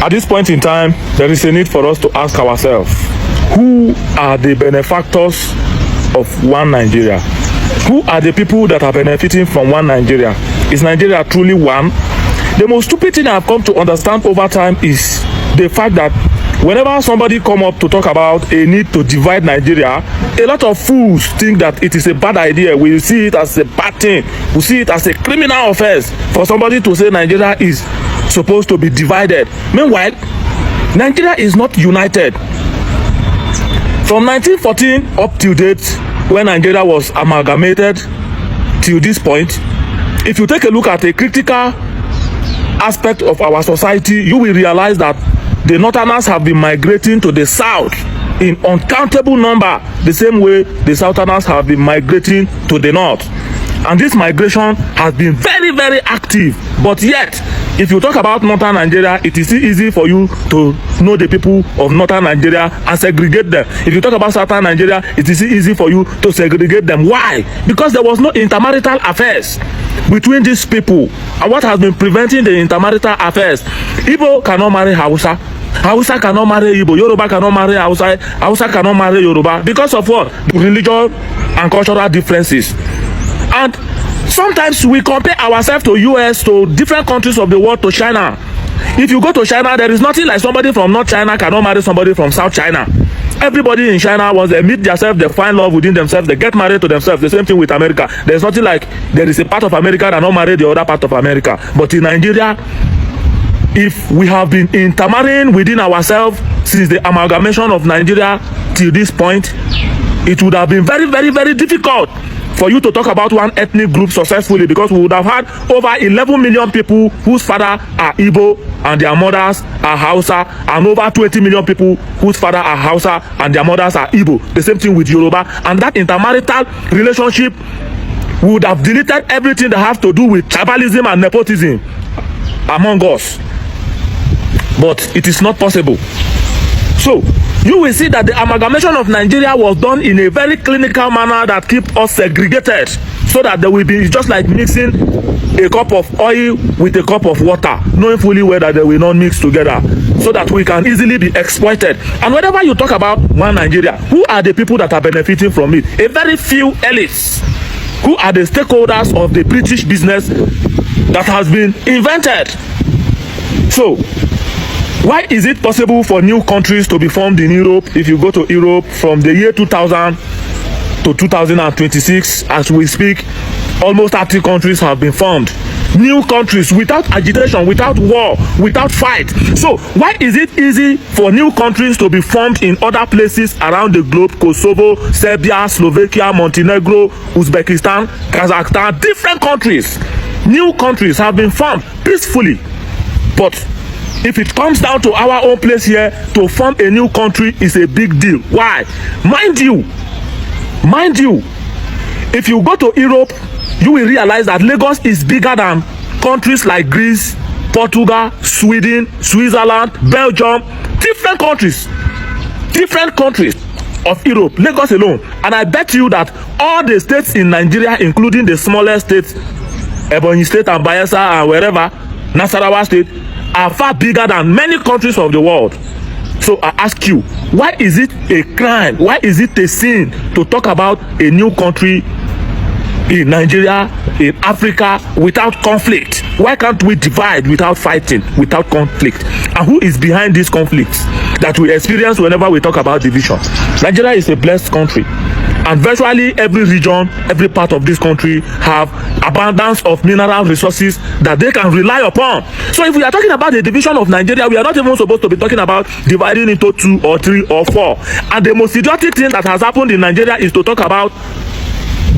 At this point in time, there is a need for us to ask ourselves, who are the benefactors of one Nigeria? Who are the people that are benefiting from one Nigeria? Is Nigeria truly one? The most stupid thing I've come to understand over time is the fact that whenever somebody come up to talk about a need to divide Nigeria, a lot of fools think that it is a bad idea. We see it as a bad thing. We see it as a criminal offense for somebody to say Nigeria is supposed to be divided. Meanwhile, Nigeria is not united. From 1914 up to date, when Nigeria was amalgamated till this point, if you take a look at a critical aspect of our society, you will realize that the northerners have been migrating to the south in uncountable number, the same way the southerners have been migrating to the north. And this migration has been very, very active. But yet, if you talk about northern Nigeria, it is easy for you to know the people of northern Nigeria and segregate them. If you talk about southern Nigeria, it is easy for you to segregate them. Why? Because there was no intermarital affairs between these people. And what has been preventing the intermarital affairs? Igbo cannot marry Hausa. Hausa cannot marry Igbo. Yoruba cannot marry Hausa. Hausa cannot marry Yoruba. Because of what? Religion and cultural differences. And sometimes we compare ourselves to US, to different countries of the world, to China. If you go to China, there is nothing like somebody from North China cannot marry somebody from South China. Everybody in China, once they meet themselves, they find love within themselves, they get married to themselves. The same thing with America. There's nothing like there is a part of America that not marry the other part of America. But in Nigeria, if we have been intermarrying within ourselves since the amalgamation of Nigeria till this point, it would have been very, very, very difficult for you to talk about one ethnic group successfully, because we would have had over 11 million people whose father are Igbo and their mothers are Hausa, and over 20 million people whose father are Hausa and their mothers are Igbo. The same thing with Yoruba. And that intermarital relationship would have deleted everything that has to do with tribalism and nepotism among us. But it is not possible. So you will see that the amalgamation of Nigeria was done in a very clinical manner that keep us segregated, so that there will be just like mixing a cup of oil with a cup of water, knowing fully well that they will not mix together, so that we can easily be exploited. And whenever you talk about one Nigeria, who are the people that are benefiting from it? A very few elites, who are the stakeholders of the British business that has been invented. So why is it possible for new countries to be formed in Europe? If you go to Europe from the year 2000 to 2026, as we speak, almost 30 countries have been formed. New countries without agitation, without war, without fight. So why is it easy for new countries to be formed in other places around the globe? Kosovo, Serbia, Slovakia, Montenegro, Uzbekistan, Kazakhstan, different countries. New countries have been formed peacefully. But if it comes down to our own place here, to form a new country is a big deal. Why? Mind you, if you go to Europe, you will realize that Lagos is bigger than countries like Greece, Portugal, Sweden, Switzerland, Belgium, different countries of Europe, Lagos alone. And I bet you that all the states in Nigeria, including the smallest states, Ebonyi State and Bayelsa and wherever, Nasarawa State, are far bigger than many countries of the world. So I ask you, why is it a crime? Why is it a sin to talk about a new country in Nigeria, in Africa, without conflict? Why can't we divide without fighting, without conflict? And who is behind these conflicts that we experience whenever we talk about division? Nigeria is a blessed country, and virtually every region, every part of this country have abundance of mineral resources that they can rely upon. So if we are talking about the division of Nigeria, we are not even supposed to be talking about dividing into 2 or 3 or 4. And the most idiotic thing that has happened in Nigeria is to talk about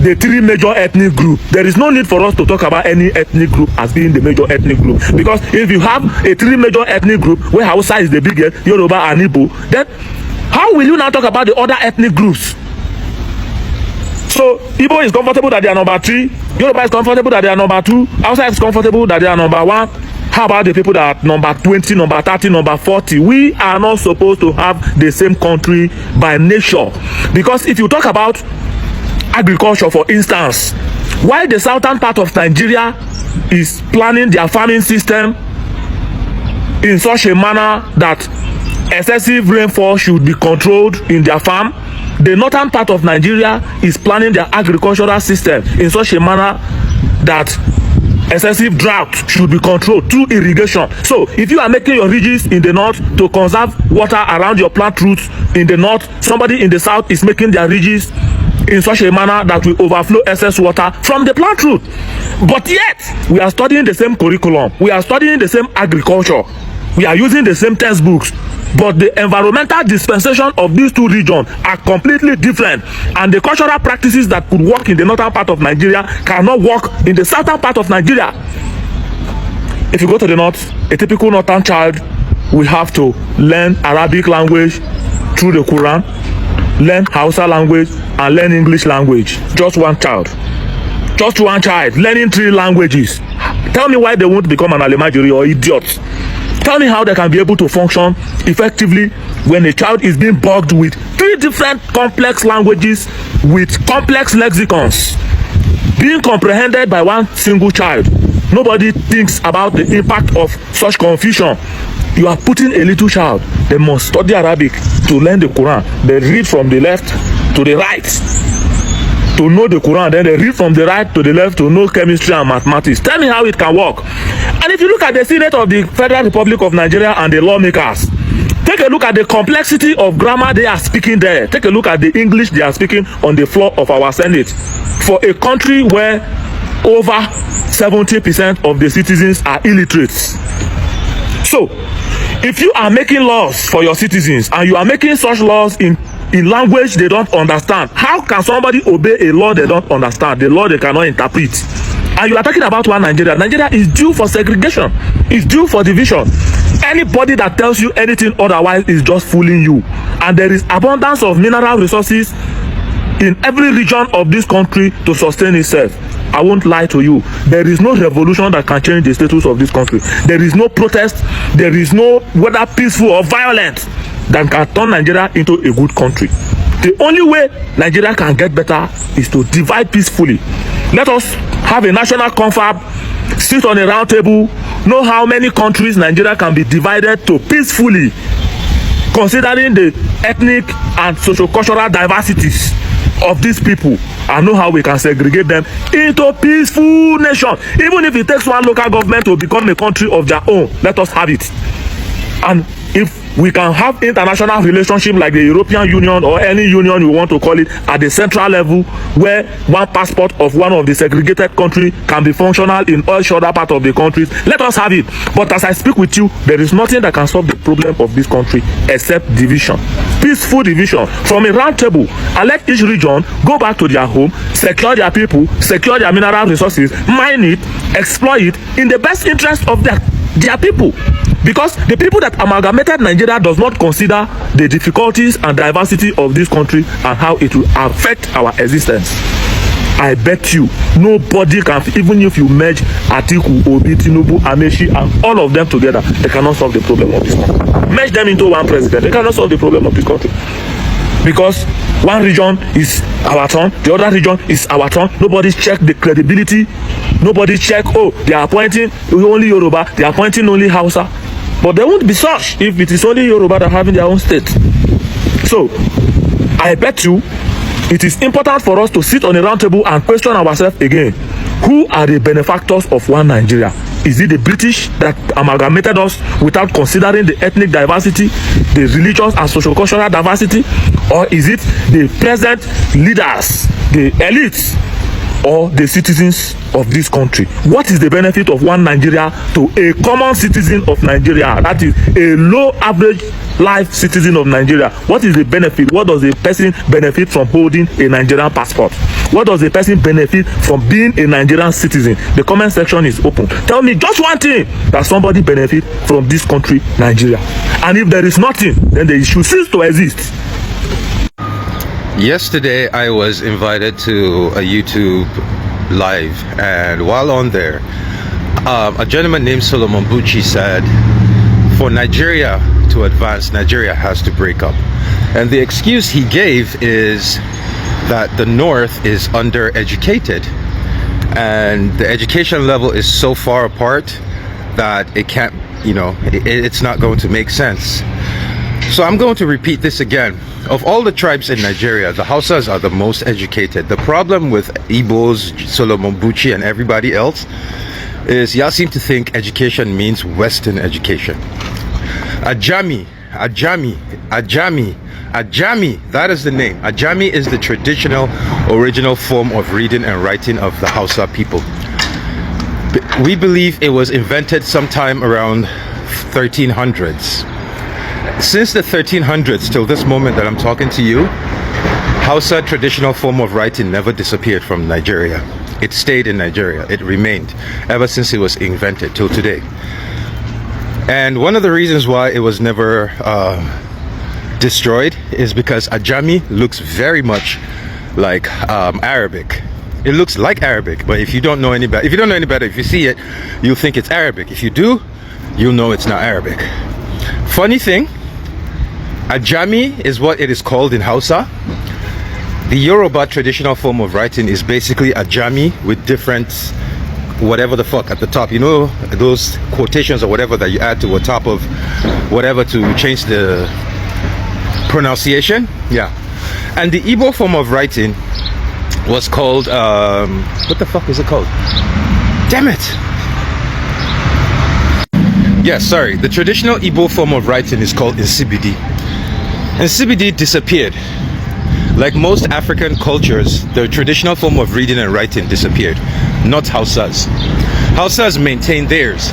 the 3 major ethnic groups. There is no need for us to talk about any ethnic group as being the major ethnic group, because if you have a 3 major ethnic group where Hausa is the biggest, Yoruba and Igbo, then how will you now talk about the other ethnic groups? So Igbo is comfortable that they are number 3, Yoruba is comfortable that they are number 2, Hausa is comfortable that they are number 1. How about the people that are number 20, number 30, number 40? We are not supposed to have the same country by nature. Because if you talk about agriculture, for instance, why the southern part of Nigeria is planning their farming system in such a manner that excessive rainfall should be controlled in their farm. The northern part of Nigeria is planning their agricultural system in such a manner that excessive drought should be controlled through irrigation. So if you are making your ridges in the north to conserve water around your plant roots in the north, somebody in the south is making their ridges in such a manner that will overflow excess water from the plant root. But yet we are studying the same curriculum, we are studying the same agriculture, we are using the same textbooks, but the environmental dispensation of these two regions are completely different, and the cultural practices that could work in the northern part of Nigeria cannot work in the southern part of Nigeria. If you go to the north, a typical northern child will have to learn Arabic language through the Quran, learn Hausa language, and learn English language. Just one child learning 3 languages. Tell me why they won't become an alemajiri or idiots. Tell me how they can be able to function effectively when a child is being bugged with 3 different complex languages with complex lexicons being comprehended by one single child. Nobody thinks about the impact of such confusion. You are putting a little child, they must study Arabic to learn the Quran. They read from the left to the right to know the Quran, then they read from the right to the left to know chemistry and mathematics. Tell me how it can work. And if you look at the Senate of the Federal Republic of Nigeria and the lawmakers, take a look at the complexity of grammar they are speaking there. Take a look at the English they are speaking on the floor of our Senate. For a country where over 70% of the citizens are illiterate. So, if you are making laws for your citizens and you are making such laws in language they don't understand, how can somebody obey a law they don't understand, the law they cannot interpret? And you are talking about one Nigeria. Nigeria is due for segregation, is due for division. Anybody that tells you anything otherwise is just fooling you. And there is abundance of mineral resources in every region of this country to sustain itself. I won't lie to you. There is no revolution that can change the status of this country. There is no protest. There is no, whether peaceful or violent, that can turn Nigeria into a good country. The only way Nigeria can get better is to divide peacefully. Let us have a national confab, sit on a round table, know how many countries Nigeria can be divided to peacefully, considering the ethnic and socio-cultural diversities of these people, and know how we can segregate them into peaceful nation. Even if it takes one local government to become a country of their own, let us have it. And if we can have international relationship like the European Union or any union you want to call it at the central level, where one passport of one of the segregated country can be functional in all other part of the countries, let us have it. But as I speak with you, there is nothing that can solve the problem of this country except division, peaceful division from a round table, and let each region go back to their home, secure their people, secure their mineral resources, mine it, exploit it in the best interest of their people. Because the people that amalgamated Nigeria does not consider the difficulties and diversity of this country and how it will affect our existence. I bet you nobody can, even if you merge Atiku, Obi, Tinubu, Amechi and all of them together, they cannot solve the problem of this country. Merge them into one president, they cannot solve the problem of this country. Because one region is our turn, the other region is our turn. Nobody check the credibility. Nobody check, oh, they are appointing only Yoruba, they are appointing only Hausa. But there won't be such if it is only Yoruba that having their own state. So, I bet you it is important for us to sit on a round table and question ourselves again. Who are the benefactors of one Nigeria? Is it the British that amalgamated us without considering the ethnic diversity, the religious and socio-cultural diversity? Or is it the present leaders, the elites, or the citizens of this country? What is the benefit of one Nigeria to a common citizen of Nigeria? That is a low average life citizen of Nigeria. What is the benefit? What does a person benefit from holding a Nigerian passport? What does a person benefit from being a Nigerian citizen? The comment section is open. Tell me just one thing that somebody benefit from this country, Nigeria. And if there is nothing, then the issue ceases to exist. Yesterday, I was invited to a YouTube live, and while on there, a gentleman named Solomon Bucci said, for Nigeria to advance, Nigeria has to break up. And the excuse he gave is that the North is undereducated, and the education level is so far apart that it can't it's not going to make sense. So I'm going to repeat this again. Of all the tribes in Nigeria, the Hausas are the most educated. The problem with Igbos, Solomon Buchi, and everybody else is y'all seem to think education means Western education. Ajami, that is the name. Ajami is the traditional, original form of reading and writing of the Hausa people. We believe it was invented sometime around 1300s. Since the 1300s till this moment that I'm talking to you, Hausa traditional form of writing never disappeared from Nigeria. It stayed in Nigeria. It remained ever since it was invented till today. And one of the reasons why it was never destroyed is because Ajami looks very much like Arabic. It looks like Arabic, but if you don't know any better, if you see it, you'll think it's Arabic. If you do, you'll know it's not Arabic. Funny thing, Ajami is what it is called in Hausa. The Yoruba traditional form of writing is basically Ajami with different whatever the fuck at the top. You know, those quotations or whatever that you add to the top of whatever to change the pronunciation. Yeah. And the Igbo form of writing was called, what the fuck was it called? Damn it. Yeah, sorry. The traditional Igbo form of writing is called Nsibidi. Nsibidi disappeared. Like most African cultures, the traditional form of reading and writing disappeared. Not Hausas. Hausas maintain theirs.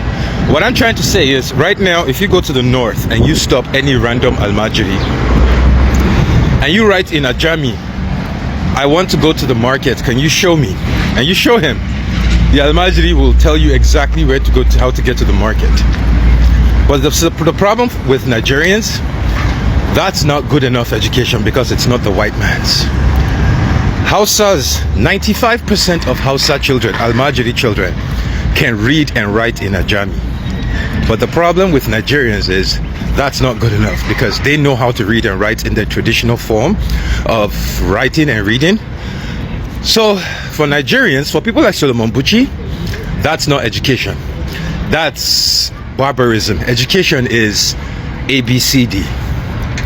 What I'm trying to say is, right now, if you go to the north and you stop any random Almajiri and you write in Ajami, I want to go to the market, can you show me? And you show him. The Almajiri will tell you exactly where to go, how to get to the market. But the problem with Nigerians, that's not good enough education because it's not the white man's. Hausas, 95% of Hausa children, Almajiri children, can read and write in Ajami. But the problem with Nigerians is that's not good enough because they know how to read and write in the traditional form of writing and reading. So for Nigerians, for people like Solomon Buchi, that's not education. That's barbarism. Education is ABCD.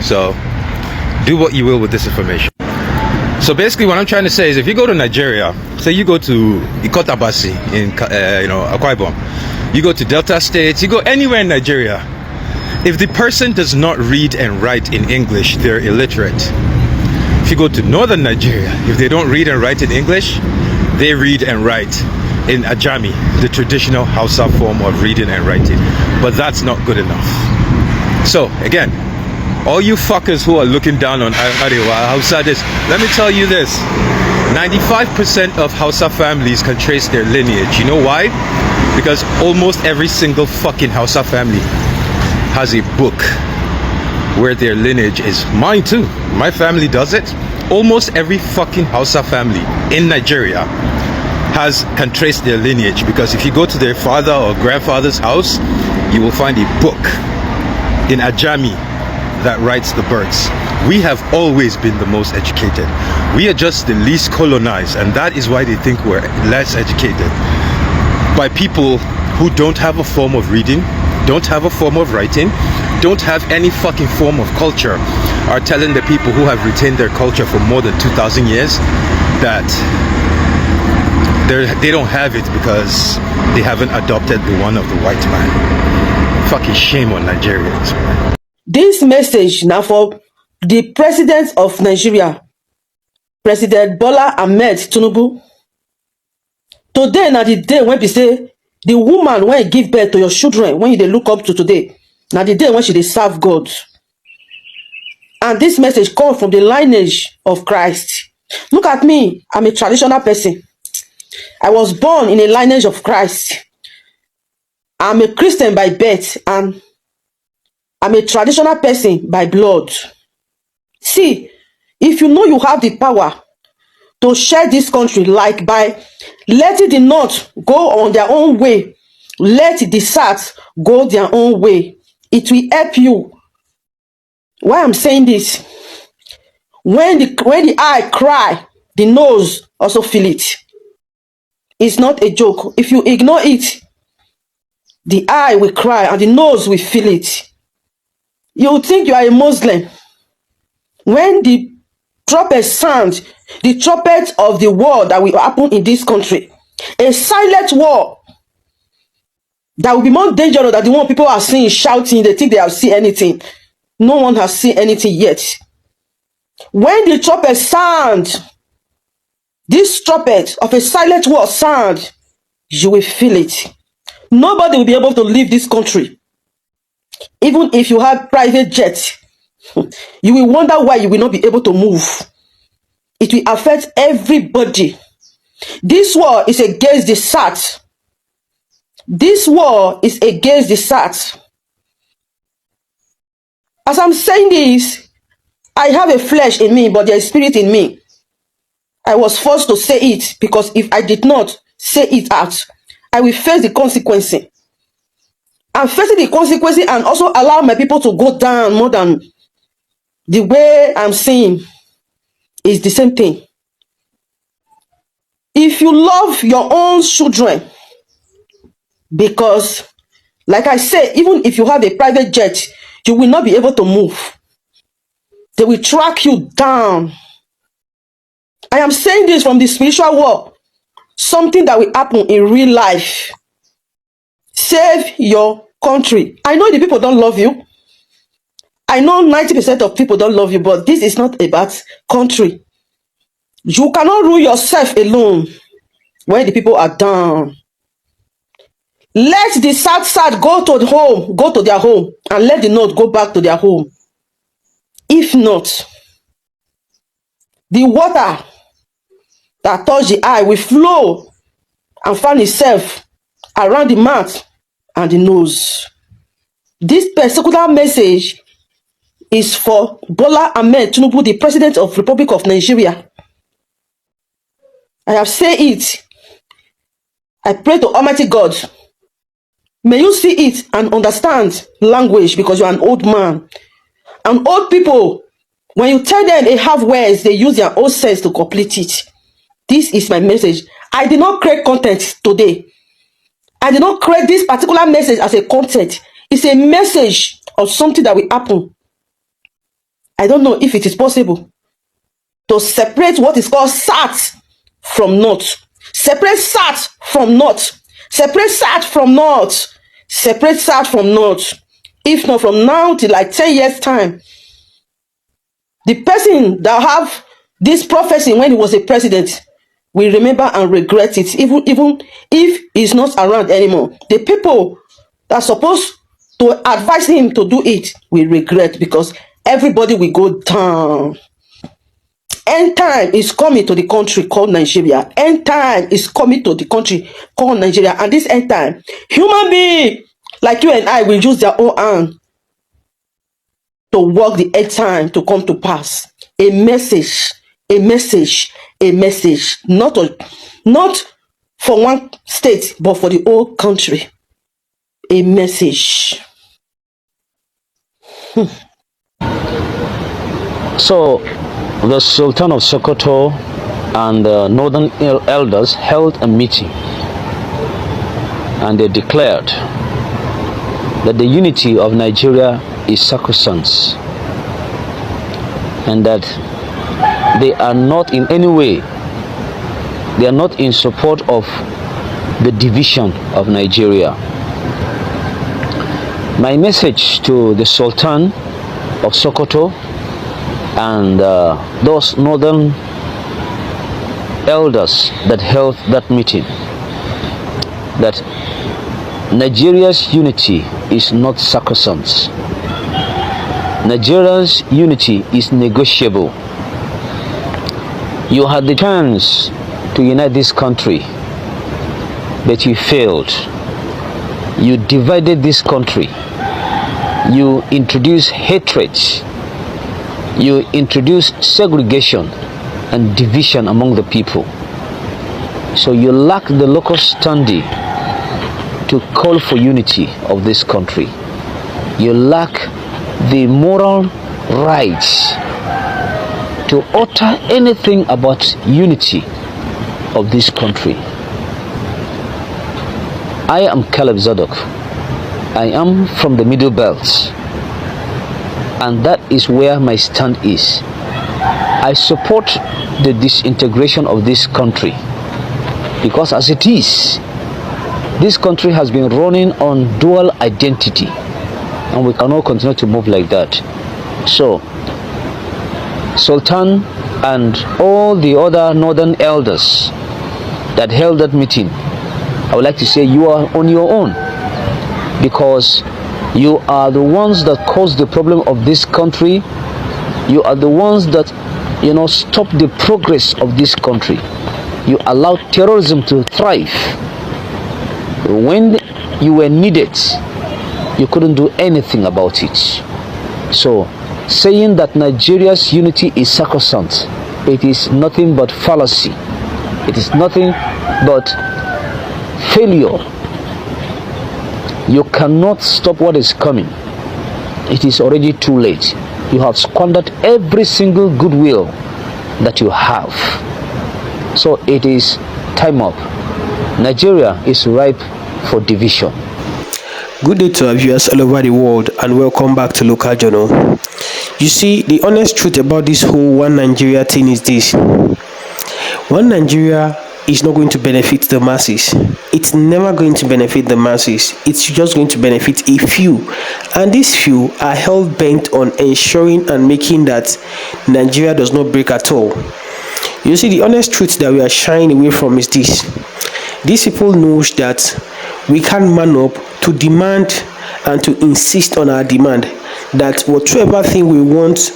So do what you will with this information. So basically what I'm trying to say is, if you go to Nigeria, say you go to Ikotabasi in Akwa Ibom, you go to Delta State, you go anywhere in Nigeria, if the person does not read and write in English, they're illiterate. If you go to northern Nigeria, if they don't read and write in English, they read and write in Ajami, the traditional Hausa form of reading and writing. But that's not good enough. So again, all you fuckers who are looking down on Hausa this, let me tell you this. 95% of Hausa families can trace their lineage. You know why? Because almost every single fucking Hausa family has a book where their lineage is. Mine too. My family does it. Almost every fucking Hausa family in Nigeria can trace their lineage, because if you go to their father or grandfather's house, you will find a book in Ajami that writes the births. We have always been the most educated. We are just the least colonized, and that is why they think we're less educated. By people who don't have a form of reading, don't have a form of writing, don't have any fucking form of culture, are telling the people who have retained their culture for more than 2,000 years that they don't have it because they haven't adopted the one of the white man. Fucking shame on Nigerians, man. This message now for the president of Nigeria, President Bola Ahmed Tinubu. Today na the day when we say the woman when you give birth to your children, when you dey look up to today, na the day when she dey serve God. And this message comes from the lineage of Christ. Look at me, I'm a traditional person. I was born in a lineage of Christ. I'm a Christian by birth and I'm a traditional person by blood. See, if you know you have the power to share this country, like by letting the North go on their own way, let the South go their own way, it will help you. Why I'm saying this? When the eye cry, the nose also feel it. It's not a joke. If you ignore it, The eye will cry and the nose will feel it. You think you are a Muslim. When the trumpet sound, the trumpet of the war that will happen in this country, a silent war that will be more dangerous than the one people are seeing, shouting, they think they have seen anything. No one has seen anything yet. When the trumpet sound, this trumpet of a silent war sound, you will feel it. Nobody will be able to leave this country. Even if you have private jet, you will wonder why you will not be able to move. It will affect everybody. This war is against the SAT. This war is against the SAT. As I'm saying this, I have a flesh in me, but there is spirit in me. I was forced to say it because if I did not say it out, I will face the consequences. I'm facing the consequences and also allow my people to go down more than the way I'm seeing is the same thing. If you love your own children, because like I say, even if you have a private jet, you will not be able to move. They will track you down. I am saying this from the spiritual world. Something that will happen in real life. Save your country. I know the people don't love you. I know 90% of people don't love you, but this is not about country. You cannot rule yourself alone when the people are down. Let the sad go to the home, go to their home, and let the north go back to their home. If not, the water that touch the eye will flow and find itself around the mouth and the nose. This particular message is for Bola Ahmed Tinubu, the President of the Republic of Nigeria. I have said it. I pray to Almighty God. May you see it and understand language because you are an old man. And old people, when you tell them they have words, they use their own sense to complete it. This is my message. I did not create content today. I did not create this particular message as a content. It's a message of something that will happen. I don't know if it is possible to separate what is called SAT from North. Separate SAT from North. Separate SAT from North. Separate SAT from North. If not, from now till like 10 years time, the person that have this prophecy when he was a president will remember and regret it, even if he's not around anymore. The people that are supposed to advise him to do it will regret because everybody will go down. End time is coming to the country called Nigeria. End time is coming to the country called Nigeria. And this end time, human being like you and I will use their own hand to work the end time to come to pass. A message, a message, a message. Not for one state, but for the whole country. A message. So, the Sultan of Sokoto and the northern elders held a meeting and they declared that the unity of Nigeria is sacrosanct and that they are not in any way, they are not in support of the division of Nigeria. My message to the Sultan of Sokoto and those northern elders that held that meeting, that Nigeria's unity is not sacrosanct. Nigeria's unity is negotiable. You had the chance to unite this country, but you failed. You divided this country. You introduced hatred. You introduce segregation and division among the people. So you lack the local standing to call for unity of this country. You lack the moral rights to utter anything about unity of this country. I am Caleb Zadok, I am from the Middle Belt, and that is where my stand is. I support the disintegration of this country, because as it is, this country has been running on dual identity, and we cannot continue to move like that. So, Sultan and all the other northern elders that held that meeting, I would like to say you are on your own, because you are the ones that caused the problem of this country. You are the ones that, stop the progress of this country. You allowed terrorism to thrive. When you were needed, you couldn't do anything about it. So, saying that Nigeria's unity is sacrosanct, it is nothing but fallacy. It is nothing but failure. You cannot stop what is coming. It is already too late. You have squandered every single goodwill that you have. So it is time up. Nigeria is ripe for division. Good day to our viewers all over the world, and welcome back to Local Journal. You see, the honest truth about this whole One Nigeria thing is this: One Nigeria is not going to benefit the masses. It's never going to benefit the masses. It's just going to benefit a few, and these few are hell bent on ensuring and making that Nigeria does not break at all. You see, the honest truth that we are shying away from is this: these people knows that we can't man up to demand and to insist on our demand that whatever thing we want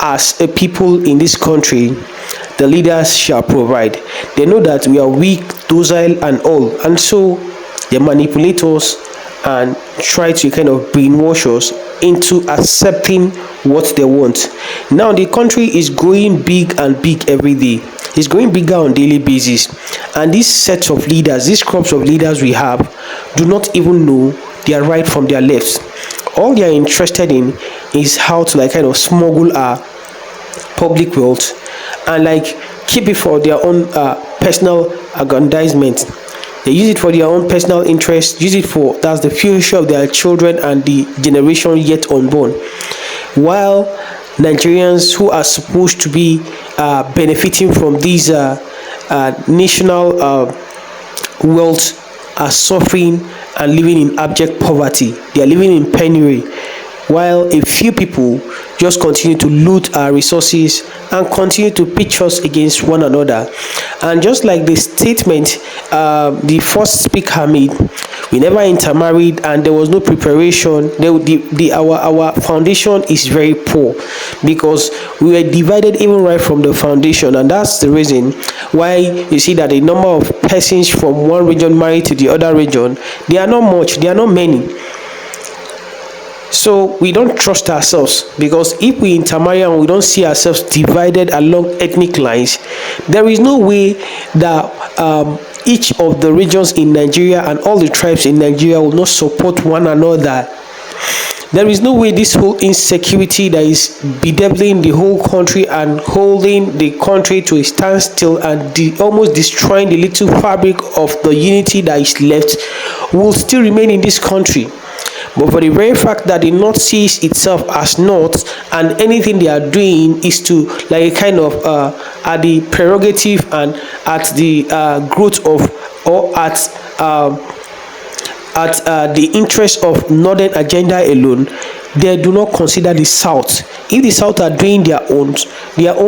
as a people in this country, the leaders shall provide. They know that we are weak, docile and all, and so they manipulate us and try to kind of brainwash us into accepting what they want. Now the country is growing big and big every day. It's growing bigger on daily basis, and these sets of leaders, these crops of leaders we have, do not even know their right from their left. All they are interested in is how to kind of smuggle our public wealth and keep it for their own personal aggrandizement. They use it for their own personal interest, use it for that's the future of their children and the generation yet unborn, while Nigerians who are supposed to be benefiting from these national wealth are suffering and living in abject poverty. They are living in penury, while a few people just continue to loot our resources and continue to pitch us against one another. And just like the statement the first speaker made, we never intermarried and there was no preparation. Our foundation is very poor because we were divided even right from the foundation, and that's the reason why you see that the number of persons from one region married to the other region, they are not much, they are not many. So we don't trust ourselves, because if we intermarry and we don't see ourselves divided along ethnic lines, there is no way that each of the regions in Nigeria and all the tribes in Nigeria will not support one another. There is no way this whole insecurity that is bedeviling the whole country and holding the country to a standstill and almost destroying the little fabric of the unity that is left will still remain in this country. But for the very fact that the North sees itself as North, and anything they are doing is to at the prerogative and at the growth of, or at the interest of Northern agenda alone, they do not consider the South. If the South are doing their own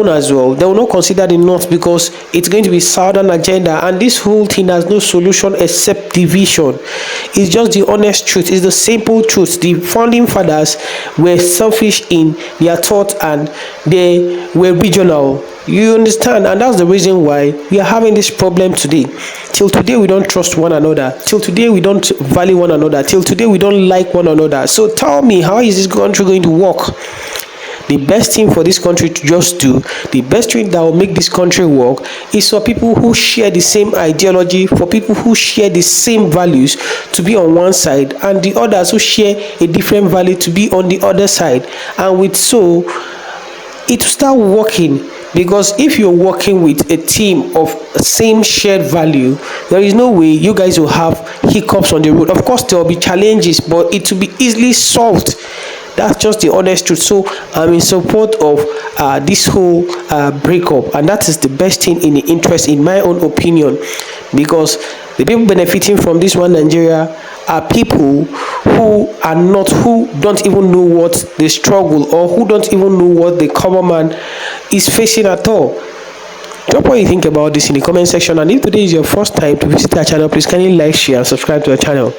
as well, they will not consider the North, because it's going to be Southern agenda, and this whole thing has no solution except division. It's just the honest truth. It's the simple truth. The founding fathers were selfish in their thought and they were regional. You understand? And that's the reason why we are having this problem today. Till today we don't trust one another. Till today we don't value one another. Till today we don't like one another. So tell me, how is this country going to work? The best thing for this country to just do, the best thing that will make this country work, is for people who share the same ideology, for people who share the same values to be on one side, and the others who share a different value to be on the other side. And with so, it will start working. because if you're working with a team of same shared value, there is no way you guys will have hiccups on the road. Of course, there will be challenges, but it will be easily solved. That's just the honest truth. So I'm in support of this whole breakup, and that is the best thing in the interest, in my own opinion, because the people benefiting from this one Nigeria are people who don't even know what the struggle, or who don't even know what the common man is facing at all. Drop what you think about this in the comment section, and if today is your first time to visit our channel, please kindly like, share and subscribe to our channel.